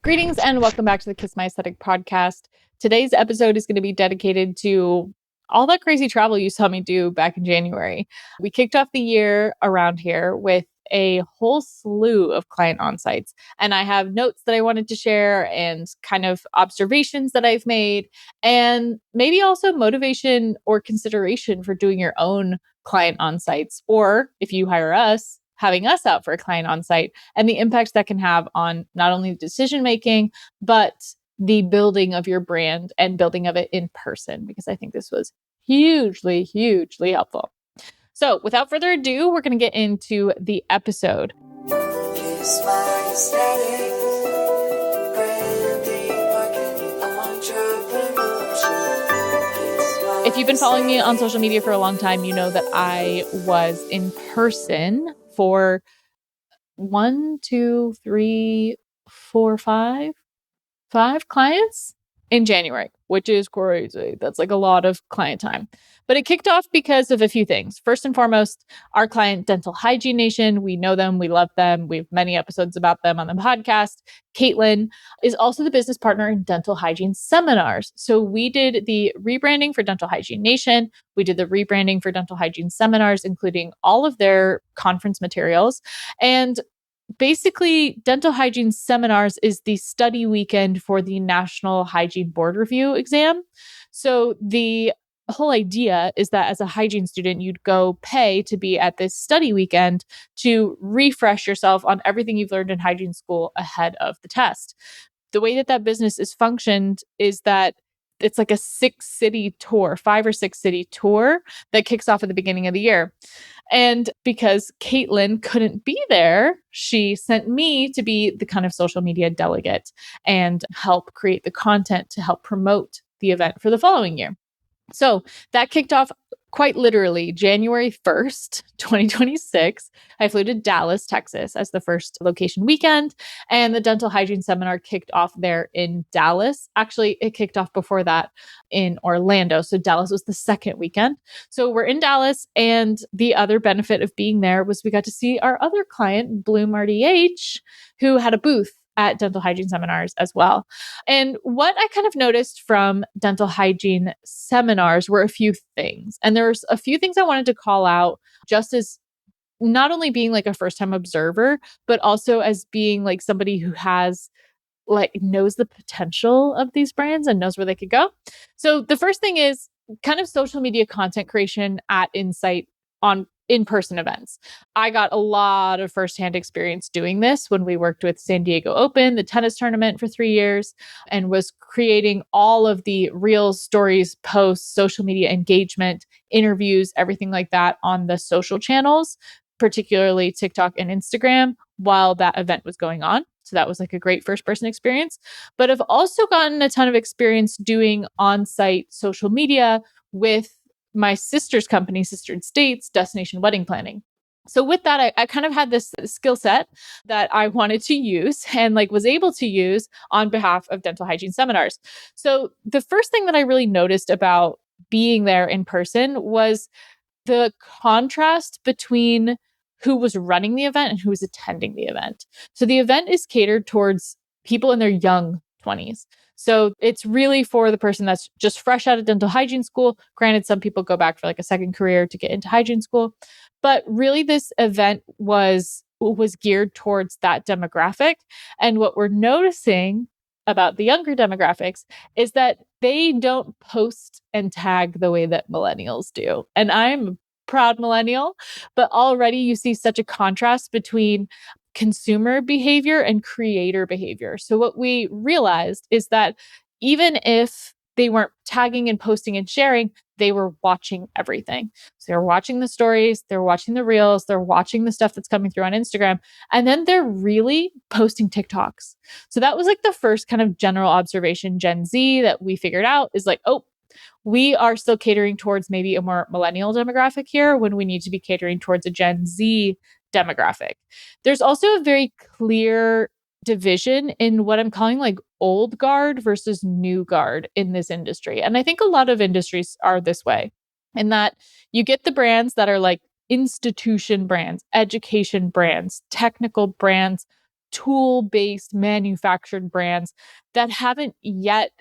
Greetings and welcome back to the Kiss My Aesthetic podcast. Today's episode is going to be dedicated to all that crazy travel you saw me do back in January. We kicked off the year around here with a whole slew of client onsites, and I have notes that I wanted to share and kind of observations that I've made, and maybe also motivation or consideration for doing your own client onsites, or if you hire us, having us out for a client onsite and the impact that can have on not only the decision making, but the building of your brand and building of it in person, because I think this was hugely, hugely helpful. So without further ado, we're going to get into the episode. If you've been following me on social media for a long time, you know that I was in person for 5 clients in January, which is crazy. That's like a lot of client time. But it kicked off because of a few things. First and foremost, our client, Dental Hygiene Nation, we know them, we love them. We have many episodes about them on the podcast. Caitlin is also the business partner in Dental Hygiene Seminars. So we did the rebranding for Dental Hygiene Nation. We did the rebranding for Dental Hygiene Seminars, including all of their conference materials. And basically, Dental Hygiene Seminars is the study weekend for the National Hygiene Board Review exam. So the whole idea is that as a hygiene student, you'd go pay to be at this study weekend to refresh yourself on everything you've learned in hygiene school ahead of the test. The way that business is functioned is that it's like a 5 or 6 city tour that kicks off at the beginning of the year. And because Caitlin couldn't be there, she sent me to be the kind of social media delegate and help create the content to help promote the event for the following year. So that kicked off quite literally January 1st, 2026. I flew to Dallas, Texas as the first location weekend, and the dental hygiene seminar kicked off there in Dallas. Actually, it kicked off before that in Orlando. So Dallas was the second weekend. So we're in Dallas, and the other benefit of being there was we got to see our other client, Bloom RDH, who had a booth at dental hygiene seminars as well. And what I kind of noticed from dental hygiene seminars were a few things. And there's a few things I wanted to call out just as not only being like a first time observer, but also as being like somebody who has knows the potential of these brands and knows where they could go. So the first thing is kind of social media content creation at Insight on in-person events. I got a lot of firsthand experience doing this when we worked with San Diego Open, the tennis tournament for 3 years, and was creating all of the reels, stories, posts, social media engagement, interviews, everything like that on the social channels, particularly TikTok and Instagram, while that event was going on. So that was like a great first person experience. But I've also gotten a ton of experience doing on-site social media with my sister's company, Sistered States, Destination Wedding Planning. So with that, I kind of had this skill set that I wanted to use and was able to use on behalf of dental hygiene seminars. So the first thing that I really noticed about being there in person was the contrast between who was running the event and who was attending the event. So the event is catered towards people in their young 20s. So it's really for the person that's just fresh out of dental hygiene school. Granted, some people go back for a second career to get into hygiene school, but really this event was geared towards that demographic. And what we're noticing about the younger demographics is that they don't post and tag the way that millennials do. And I'm a proud millennial, but already you see such a contrast between consumer behavior and creator behavior. So what we realized is that even if they weren't tagging and posting and sharing, they were watching everything. So they're watching the stories, they're watching the reels, they're watching the stuff that's coming through on Instagram, and then they're really posting TikToks. So that was the first kind of general observation, Gen Z, that we figured out is oh, we are still catering towards maybe a more millennial demographic here when we need to be catering towards a Gen Z demographic. There's also a very clear division in what I'm calling old guard versus new guard in this industry. And I think a lot of industries are this way, in that you get the brands that are institution brands, education brands, technical brands, tool-based manufactured brands that haven't yet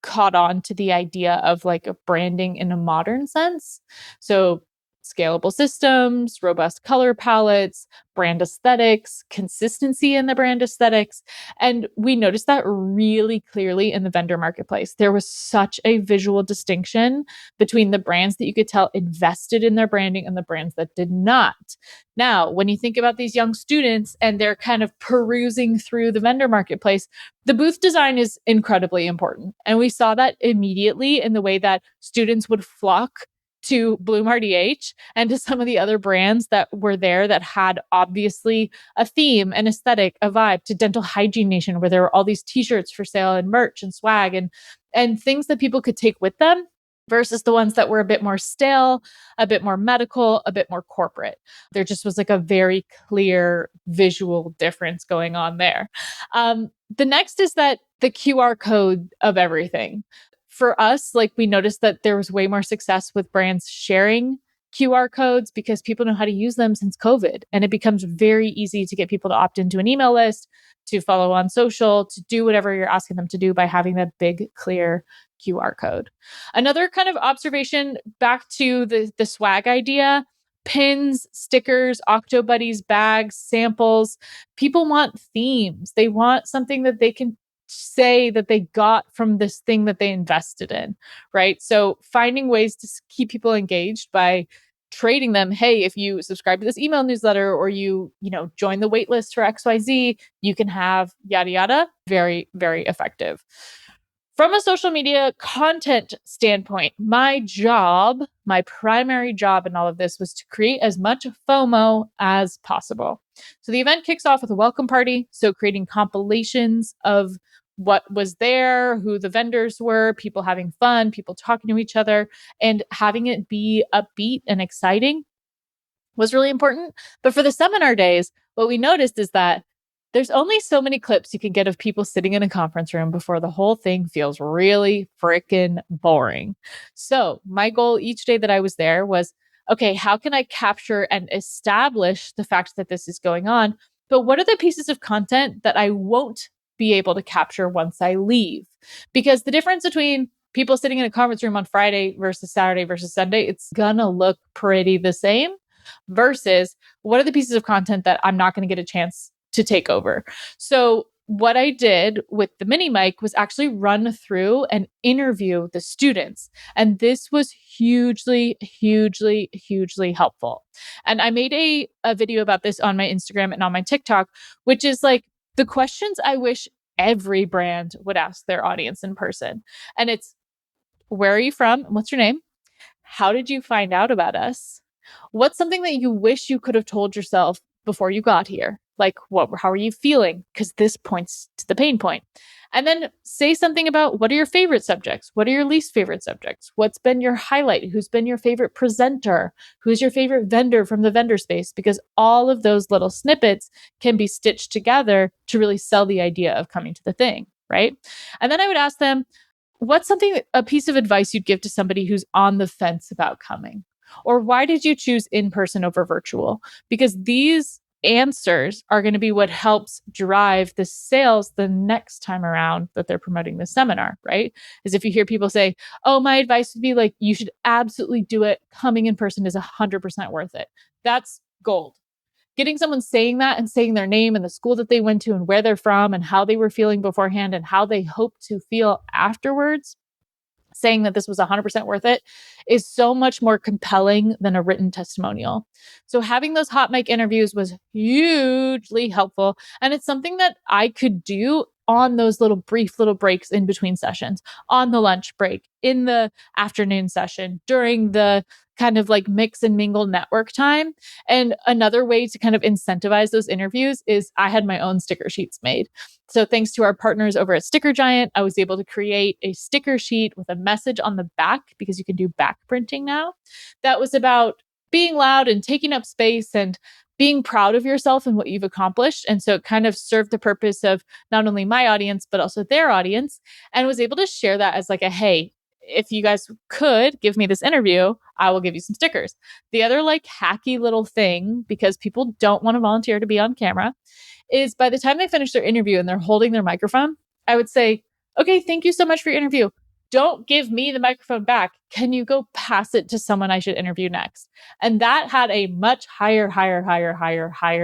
caught on to the idea of like a branding in a modern sense. So scalable systems, robust color palettes, brand aesthetics, consistency in the brand aesthetics. And we noticed that really clearly in the vendor marketplace. There was such a visual distinction between the brands that you could tell invested in their branding and the brands that did not. Now, when you think about these young students and they're kind of perusing through the vendor marketplace, the booth design is incredibly important. And we saw that immediately in the way that students would flock to Bloom RDH and to some of the other brands that were there that had obviously a theme, an aesthetic, a vibe, to Dental Hygiene Nation, where there were all these t-shirts for sale and merch and swag and things that people could take with them versus the ones that were a bit more stale, a bit more medical, a bit more corporate. There just was like a very clear visual difference going on there. The next is that the QR code of everything. For us, like we noticed that there was way more success with brands sharing QR codes because people know how to use them since COVID. And it becomes very easy to get people to opt into an email list, to follow on social, to do whatever you're asking them to do by having that big, clear QR code. Another kind of observation back to the swag idea, pins, stickers, Octobuddies, bags, samples. People want themes. They want something that they can say that they got from this thing that they invested in, right? So finding ways to keep people engaged by trading them, hey, if you subscribe to this email newsletter or you join the wait list for XYZ, you can have yada yada. Very, very effective. From a social media content standpoint, my primary job in all of this was to create as much FOMO as possible. So the event kicks off with a welcome party. So creating compilations of what was there, who the vendors were, people having fun, people talking to each other, and having it be upbeat and exciting was really important. But for the seminar days, what we noticed is that there's only so many clips you can get of people sitting in a conference room before the whole thing feels really freaking boring. So my goal each day that I was there was, okay, how can I capture and establish the fact that this is going on? But what are the pieces of content that I won't be able to capture once I leave? Because the difference between people sitting in a conference room on Friday versus Saturday versus Sunday, it's gonna look pretty the same versus what are the pieces of content that I'm not going to get a chance to take over. So what I did with the mini mic was actually run through and interview the students. And this was hugely, hugely, hugely helpful. And I made a video about this on my Instagram and on my TikTok, which is like the questions I wish every brand would ask their audience in person. And it's, where are you from? What's your name? How did you find out about us? What's something that you wish you could have told yourself before you got here? Like, how are you feeling? Because this points to the pain point. And then say something about what are your favorite subjects? What are your least favorite subjects? What's been your highlight? Who's been your favorite presenter? Who's your favorite vendor from the vendor space? Because all of those little snippets can be stitched together to really sell the idea of coming to the thing, right? And then I would ask them, what's a piece of advice you'd give to somebody who's on the fence about coming? Or why did you choose in-person over virtual? Because these answers are going to be what helps drive the sales the next time around that they're promoting the seminar, right? Is if you hear people say, oh, my advice would be like, you should absolutely do it. Coming in person is 100% worth it. That's gold. Getting someone saying that and saying their name and the school that they went to and where they're from and how they were feeling beforehand and how they hope to feel afterwards, saying that this was 100% worth it, is so much more compelling than a written testimonial. So having those hot mic interviews was hugely helpful. And it's something that I could do on those brief little breaks in between sessions, on the lunch break, in the afternoon session, during the kind of like mix and mingle network time. And another way to kind of incentivize those interviews is I had my own sticker sheets made. So thanks to our partners over at Sticker Giant, I was able to create a sticker sheet with a message on the back, because you can do back printing now, that was about being loud and taking up space and being proud of yourself and what you've accomplished. And so it kind of served the purpose of not only my audience, but also their audience, and was able to share that as like a, hey, if you guys could give me this interview, I will give you some stickers. The other like hacky little thing, because people don't want to volunteer to be on camera, is by the time they finish their interview and they're holding their microphone, I would say, okay, thank you so much for your interview. Don't give me the microphone back. Can you go pass it to someone I should interview next? And that had a much higher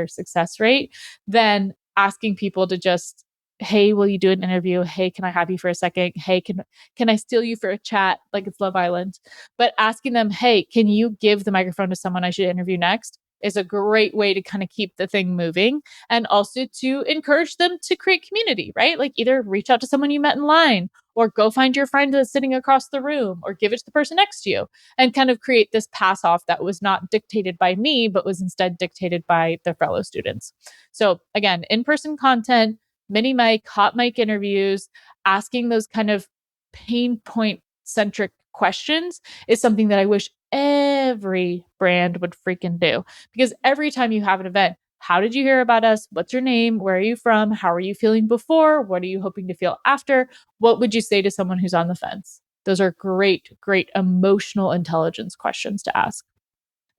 success rate than asking people to just, hey, will you do an interview? Hey, can I have you for a second? Hey, can I steal you for a chat? Like it's Love Island. But asking them, hey, can you give the microphone to someone I should interview next? Is a great way to kind of keep the thing moving and also to encourage them to create community, right? Like either reach out to someone you met in line or go find your friend that's sitting across the room or give it to the person next to you and kind of create this pass off that was not dictated by me, but was instead dictated by their fellow students. So again, in-person content, mini mic, hot mic interviews, asking those kind of pain point centric questions is something that I wish every brand would freaking do. Because every time you have an event, how did you hear about us? What's your name? Where are you from? How are you feeling before? What are you hoping to feel after? What would you say to someone who's on the fence? Those are great emotional intelligence questions to ask.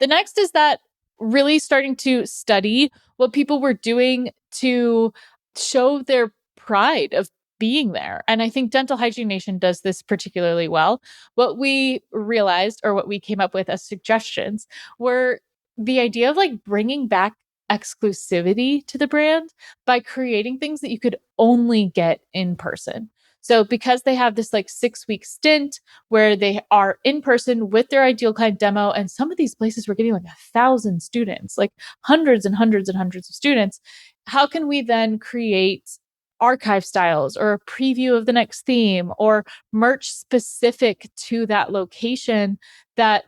The next is that really starting to study what people were doing to show their pride of being there. And I think Dental Hygiene Nation does this particularly well. What we realized or what we came up with as suggestions were the idea of like bringing back exclusivity to the brand by creating things that you could only get in person. So because they have this like 6-week stint where they are in person with their ideal client demo, and some of these places were getting like 1,000 students, like hundreds and hundreds and hundreds of students, how can we then create archive styles or a preview of the next theme or merch specific to that location that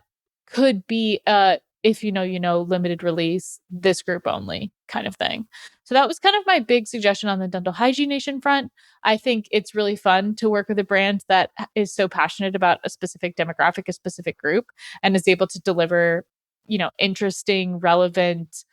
could be if you know, limited release, this group only kind of thing. So that was kind of my big suggestion on the Dental Hygiene Nation front. I think it's really fun to work with a brand that is so passionate about a specific demographic, a specific group, and is able to deliver, interesting, relevant,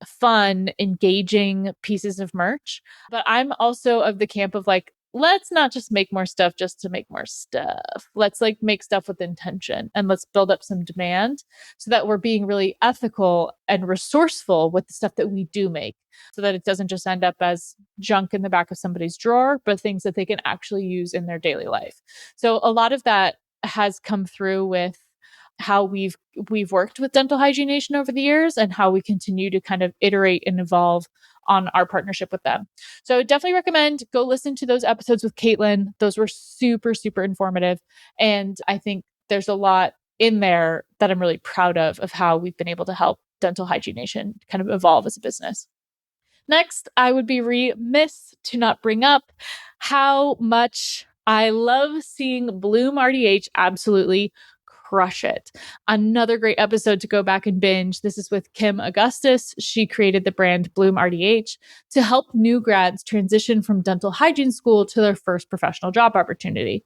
fun, engaging pieces of merch. But I'm also of the camp of like, let's not just make more stuff just to make more stuff. Let's like make stuff with intention and let's build up some demand so that we're being really ethical and resourceful with the stuff that we do make so that it doesn't just end up as junk in the back of somebody's drawer, but things that they can actually use in their daily life. So a lot of that has come through with how we've worked with Dental Hygiene Nation over the years and how we continue to kind of iterate and evolve on our partnership with them. So I would definitely recommend go listen to those episodes with Caitlin. Those were super informative. And I think there's a lot in there that I'm really proud of how we've been able to help Dental Hygiene Nation kind of evolve as a business. Next, I would be remiss to not bring up how much I love seeing Bloom RDH absolutely crush it. Another great episode to go back and binge. This is with Kim Augustus. She created the brand Bloom RDH to help new grads transition from dental hygiene school to their first professional job opportunity.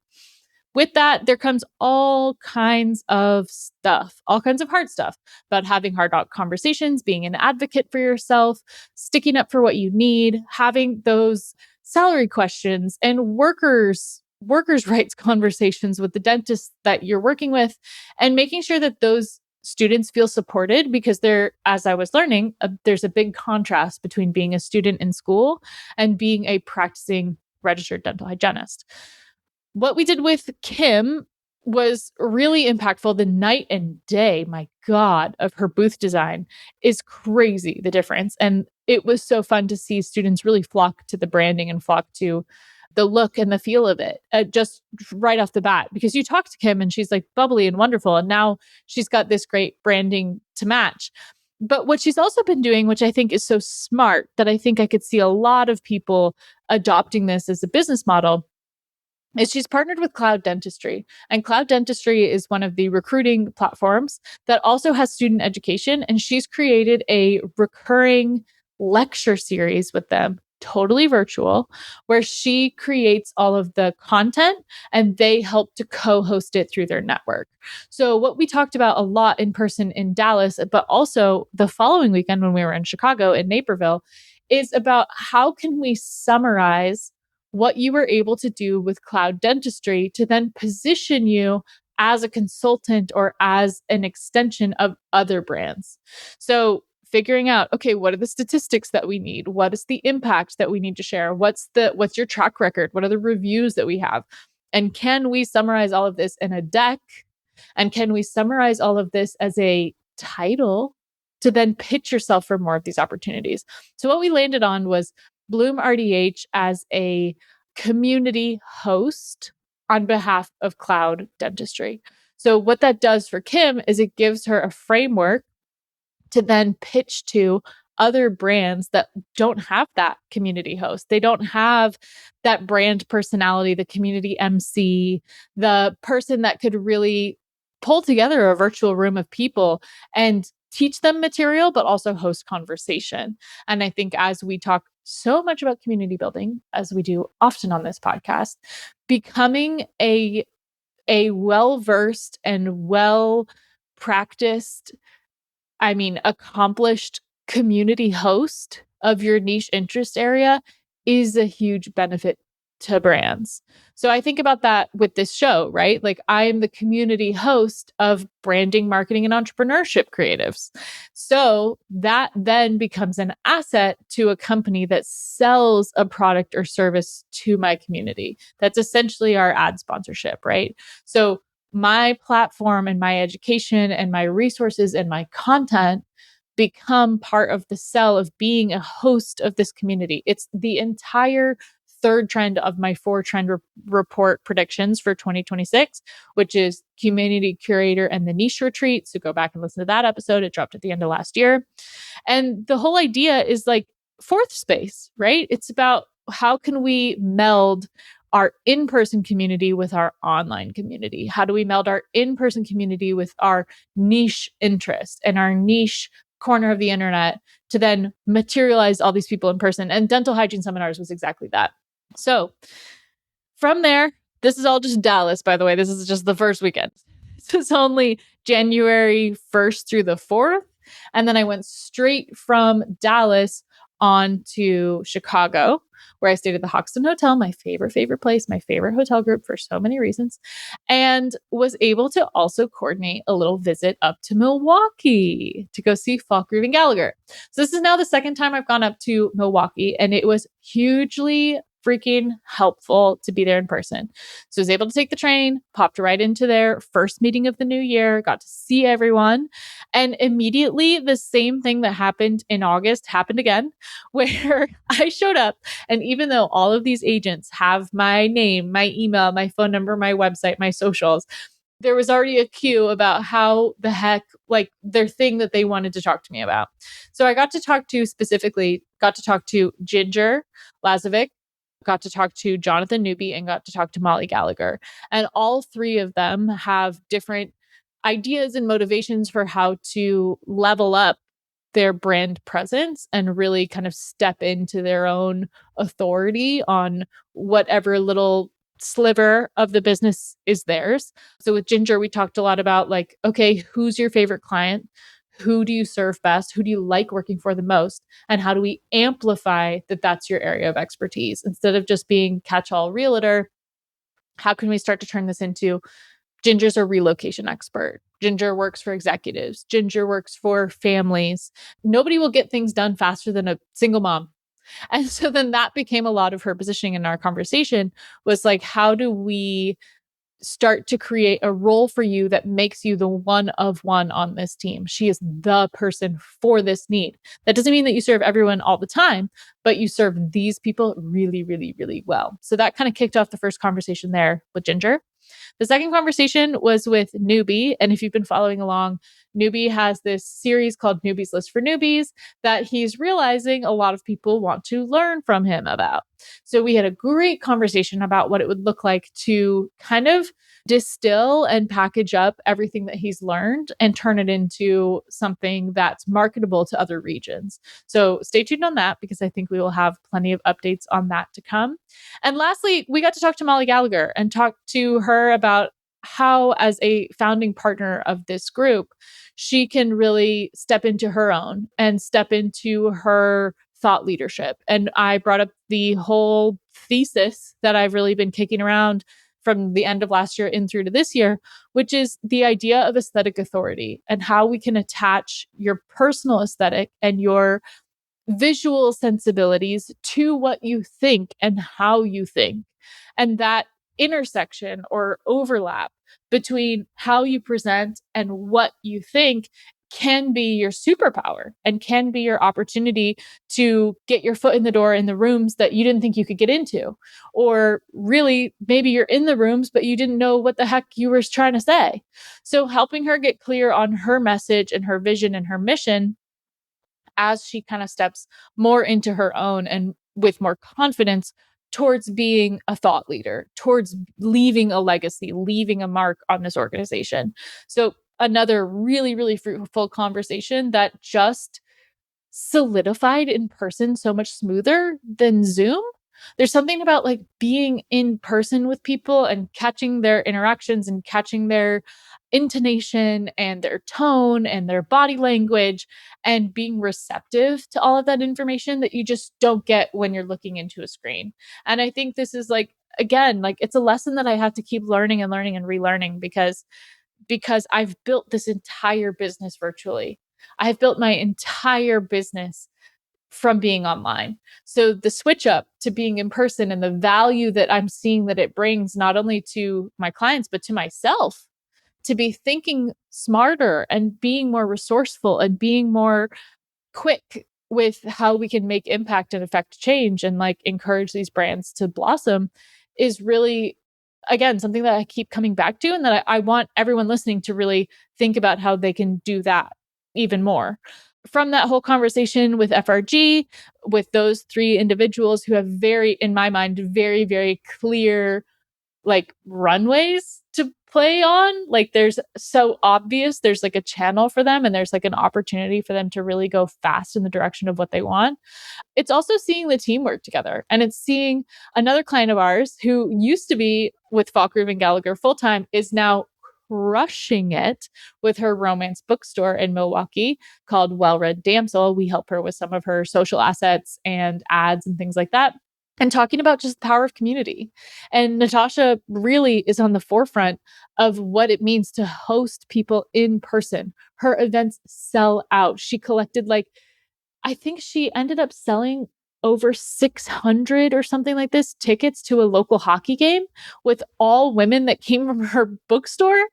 With that, there comes all kinds of stuff, all kinds of hard stuff about having hard conversations, being an advocate for yourself, sticking up for what you need, having those salary questions and workers' rights conversations with the dentist that you're working with, and making sure that those students feel supported because as I was learning, there's a big contrast between being a student in school and being a practicing registered dental hygienist. What we did with Kim was really impactful. The night and day, my God, of her booth design is crazy, the difference. And it was so fun to see students really flock to the branding and flock to the look and the feel of it just right off the bat, because you talk to Kim and she's like bubbly and wonderful. And now she's got this great branding to match. But what she's also been doing, which I think is so smart, that I think I could see a lot of people adopting this as a business model, is she's partnered with Cloud Dentistry. And Cloud Dentistry is one of the recruiting platforms that also has student education. And she's created a recurring lecture series with them, totally virtual, where she creates all of the content and they help to co-host it through their network. So what we talked about a lot in person in Dallas, but also the following weekend when we were in Chicago in Naperville, is about how can we summarize what you were able to do with Cloud Dentistry to then position you as a consultant or as an extension of other brands. So figuring out, okay, what are the statistics that we need? What is the impact that we need to share? What's your track record? What are the reviews that we have? And can we summarize all of this in a deck? And can we summarize all of this as a title to then pitch yourself for more of these opportunities? So what we landed on was Bloom RDH as a community host on behalf of cloud dentistry. So what that does for Kim is it gives her a framework to then pitch to other brands that don't have that community host. They don't have that brand personality, the community MC, the person that could really pull together a virtual room of people and teach them material, but also host conversation. And I think as we talk so much about community building, as we do often on this podcast, becoming a well-versed and well-practiced, accomplished community host of your niche interest area is a huge benefit to brands. So I think about that with this show, right? Like I am the community host of branding, marketing, and entrepreneurship creatives. So that then becomes an asset to a company that sells a product or service to my community. That's essentially our ad sponsorship, right? So my platform and my education and my resources and my content become part of the sell of being a host of this community. It's the entire third trend of my 4 trend report predictions for 2026, which is community curator and the niche retreat. So go back and listen to that episode. It dropped at the end of last year. And the whole idea is like fourth space, right? It's about how can we meld our in-person community with our online community? How do we meld our in-person community with our niche interest and our niche corner of the internet to then materialize all these people in person? And dental hygiene seminars was exactly that. So from there, this is all just Dallas, by the way. This is just the first weekend. This is only January 1st through the 4th. And then I went straight from Dallas on to Chicago, where I stayed at the Hoxton Hotel, my favorite place, my favorite hotel group for so many reasons, and was able to also coordinate a little visit up to Milwaukee to go see Falk, Ruvin, Gallagher. So this is now the second time I've gone up to Milwaukee, and it was hugely freaking helpful to be there in person. So I was able to take the train, popped right into their first meeting of the new year, got to see everyone. And immediately the same thing that happened in August happened again, where I showed up. And even though all of these agents have my name, my email, my phone number, my website, my socials, there was already a queue about how the heck, like their thing that they wanted to talk to me about. So I got to talk to Ginger Lazovic, got to talk to Jonathan Newby, and got to talk to Molly Gallagher. And all three of them have different ideas and motivations for how to level up their brand presence and really kind of step into their own authority on whatever little sliver of the business is theirs. So with Ginger, we talked a lot about like, okay, who's your favorite client? Who do you serve best? Who do you like working for the most? And how do we amplify that that's your area of expertise? Instead of just being catch-all realtor, how can we start to turn this into Ginger's a relocation expert. Ginger works for executives. Ginger works for families. Nobody will get things done faster than a single mom. And so then that became a lot of her positioning in our conversation was like, how do we start to create a role for you that makes you the one of one on this team? She is the person for this need. That doesn't mean that you serve everyone all the time, but you serve these people really, really, really well. So that kind of kicked off the first conversation there with Ginger. The second conversation was with Newbie. And if you've been following along, Newbie has this series called Newbie's List for Newbies that he's realizing a lot of people want to learn from him about. So we had a great conversation about what it would look like to kind of distill and package up everything that he's learned and turn it into something that's marketable to other regions. So stay tuned on that because I think we will have plenty of updates on that to come. And lastly, we got to talk to Molly Gallagher and talk to her about how, as a founding partner of this group, she can really step into her own and step into her thought leadership. And I brought up the whole thesis that I've really been kicking around from the end of last year in through to this year, which is the idea of aesthetic authority and how we can attach your personal aesthetic and your visual sensibilities to what you think and how you think. And that intersection or overlap between how you present and what you think can be your superpower and can be your opportunity to get your foot in the door in the rooms that you didn't think you could get into. Or really, maybe you're in the rooms, but you didn't know what the heck you were trying to say. So helping her get clear on her message and her vision and her mission as she kind of steps more into her own and with more confidence towards being a thought leader, towards leaving a legacy, leaving a mark on this organization. So, another really, really fruitful conversation that just solidified in person so much smoother than Zoom. There's something about like being in person with people and catching their interactions and catching their intonation and their tone and their body language and being receptive to all of that information that you just don't get when you're looking into a screen. And I think this is like, again, like it's a lesson that I have to keep learning and learning and relearning because I've built this entire business virtually. I've built my entire business from being online. So the switch up to being in person and the value that I'm seeing that it brings not only to my clients, but to myself, to be thinking smarter and being more resourceful and being more quick with how we can make impact and affect change and like encourage these brands to blossom is really, again, something that I keep coming back to and that I want everyone listening to really think about how they can do that even more. From that whole conversation with FRG, with those three individuals who have very, in my mind, very, very clear like runways to play on. Like there's so obvious, there's like a channel for them and there's like an opportunity for them to really go fast in the direction of what they want. It's also seeing the team work together. And it's seeing another client of ours who used to be with Falk, Ruvin, Gallagher full-time is now crushing it with her romance bookstore in Milwaukee called Well Read Damsel. We help her with some of her social assets and ads and things like that. And talking about just the power of community. And Natasha really is on the forefront of what it means to host people in person. Her events sell out. She collected I think she ended up selling over 600 or something like this tickets to a local hockey game with all women that came from her bookstore,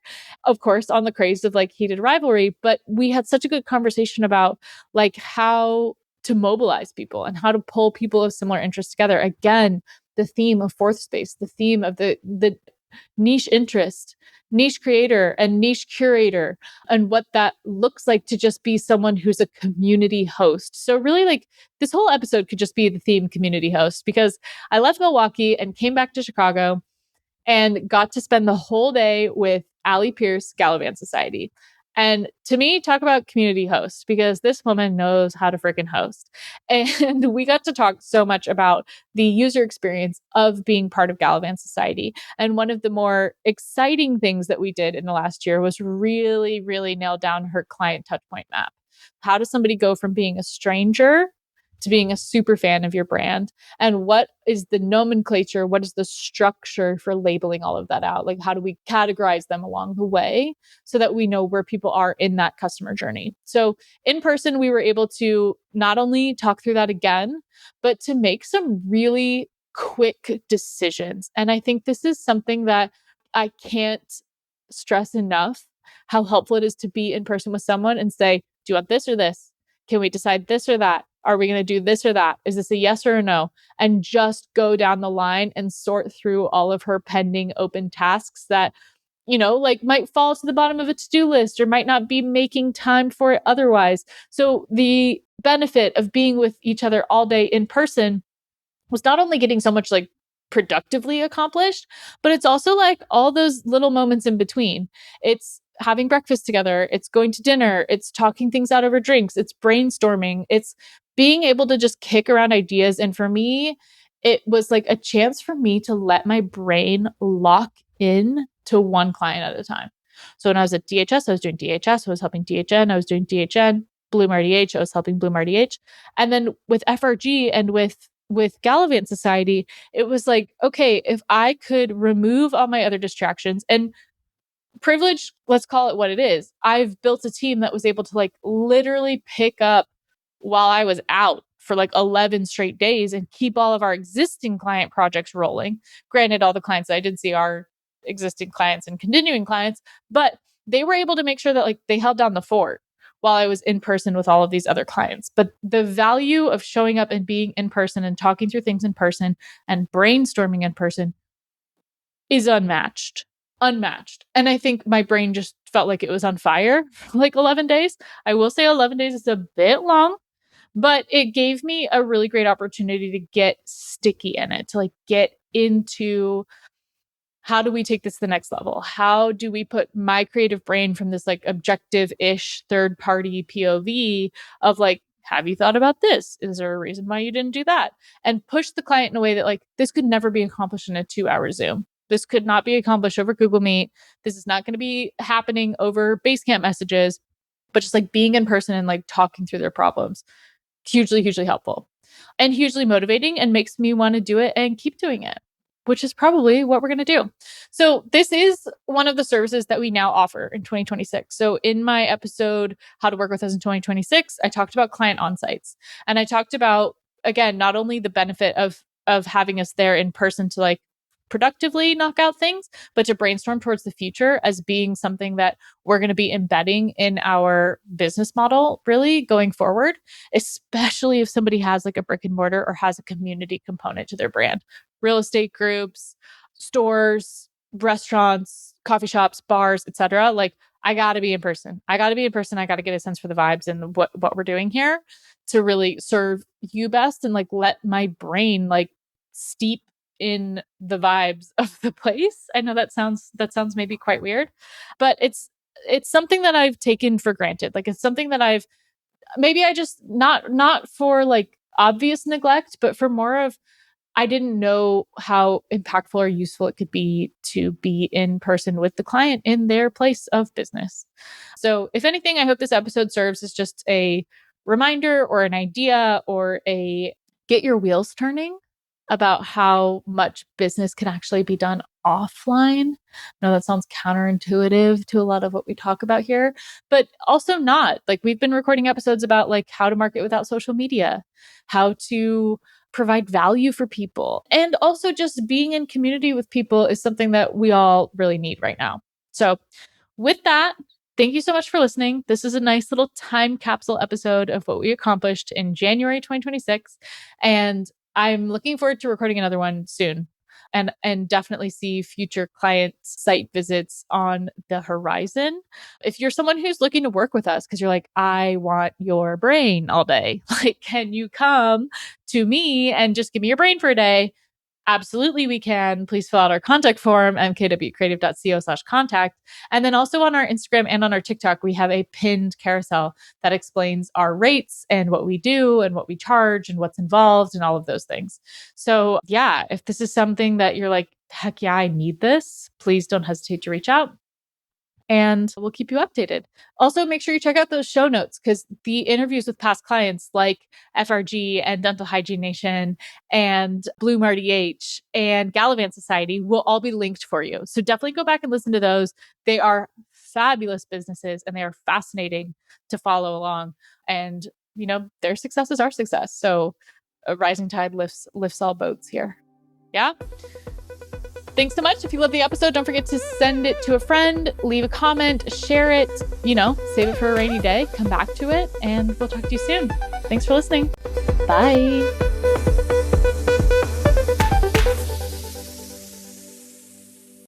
of course, on the craze of like heated rivalry. But we had such a good conversation about like how to mobilize people and how to pull people of similar interests together. Again, the theme of fourth space, the theme of the niche interest, niche creator and niche curator, and what that looks like to just be someone who's a community host. So really like this whole episode could just be the theme community host because I left Milwaukee and came back to Chicago and got to spend the whole day with Allie Pierce, Gallivant Society. And to me, talk about community host because this woman knows how to freaking host. And we got to talk so much about the user experience of being part of Gallivant Society. And one of the more exciting things that we did in the last year was really, really nail down her client touchpoint map. How does somebody go from being a stranger to being a super fan of your brand? And what is the nomenclature? What is the structure for labeling all of that out? Like, how do we categorize them along the way so that we know where people are in that customer journey? So in person, we were able to not only talk through that again, but to make some really quick decisions. And I think this is something that I can't stress enough, how helpful it is to be in person with someone and say, do you want this or this? Can we decide this or that? Are we going to do this or that? Is this a yes or a no? And just go down the line and sort through all of her pending open tasks that, like might fall to the bottom of a to-do list or might not be making time for it otherwise. So the benefit of being with each other all day in person was not only getting so much like productively accomplished, but it's also like all those little moments in between. It's having breakfast together, it's going to dinner, it's talking things out over drinks, it's brainstorming, it's being able to just kick around ideas. And for me, it was like a chance for me to let my brain lock in to one client at a time. So when I was at DHS, I was doing DHS, I was helping DHN, I was doing DHN, Bloom RDH, I was helping Bloom RDH. And then with FRG and with with Gallagher Society, it was like, okay, if I could remove all my other distractions and privilege, let's call it what it is. I've built a team that was able to like literally pick up while I was out for like 11 straight days and keep all of our existing client projects rolling. Granted, all the clients that I did see are existing clients and continuing clients, but they were able to make sure that like they held down the fort while I was in person with all of these other clients. But the value of showing up and being in person and talking through things in person and brainstorming in person is unmatched. Unmatched. And I think my brain just felt like it was on fire for like 11 days. I will say 11 days is a bit long, but it gave me a really great opportunity to get sticky in it, to like get into how do we take this to the next level? How do we put my creative brain from this like objective-ish third party POV of like, have you thought about this? Is there a reason why you didn't do that? And push the client in a way that like, this could never be accomplished in a 2-hour Zoom. This could not be accomplished over Google Meet. This is not going to be happening over Basecamp messages, but just like being in person and like talking through their problems. Hugely, hugely helpful and hugely motivating and makes me want to do it and keep doing it, which is probably what we're going to do. So this is one of the services that we now offer in 2026. So in my episode, How to Work With Us in 2026, I talked about client onsites. And I talked about, again, not only the benefit of having us there in person to like productively knock out things, but to brainstorm towards the future as being something that we're going to be embedding in our business model really going forward, especially if somebody has like a brick and mortar or has a community component to their brand. Real estate groups, stores, restaurants, coffee shops, bars, etc. Like I got to be in person. I got to get a sense for the vibes and what we're doing here to really serve you best and like let my brain like steep in the vibes of the place. I know that sounds maybe quite weird, but it's something that I've taken for granted. Like it's something that I just not for like obvious neglect, but for more of I didn't know how impactful or useful it could be to be in person with the client in their place of business. So if anything, I hope this episode serves as just a reminder or an idea or a get your wheels turning about how much business can actually be done offline. I know that sounds counterintuitive to a lot of what we talk about here, but also not. Like we've been recording episodes about like how to market without social media, how to provide value for people, and also just being in community with people is something that we all really need right now. So with that, thank you so much for listening. This is a nice little time capsule episode of what we accomplished in January 2026. And I'm looking forward to recording another one soon and definitely see future client site visits on the horizon. If you're someone who's looking to work with us because you're like, I want your brain all day, like, can you come to me and just give me your brain for a day? Absolutely, we can. Please fill out our contact form, mkwcreative.co/contact. And then also on our Instagram and on our TikTok, we have a pinned carousel that explains our rates and what we do and what we charge and what's involved and all of those things. So yeah, if this is something that you're like, heck yeah, I need this, please don't hesitate to reach out. And we'll keep you updated. Also, make sure you check out those show notes because the interviews with past clients like FRG and Dental Hygiene Nation and Bloom RDH and Gallagher Society will all be linked for you. So definitely go back and listen to those. They are fabulous businesses and they are fascinating to follow along. And, you know, their success is our success. So a rising tide lifts all boats here. Yeah. Thanks so much. If you love the episode, don't forget to send it to a friend, leave a comment, share it, save it for a rainy day, come back to it, and we'll talk to you soon. Thanks for listening. Bye.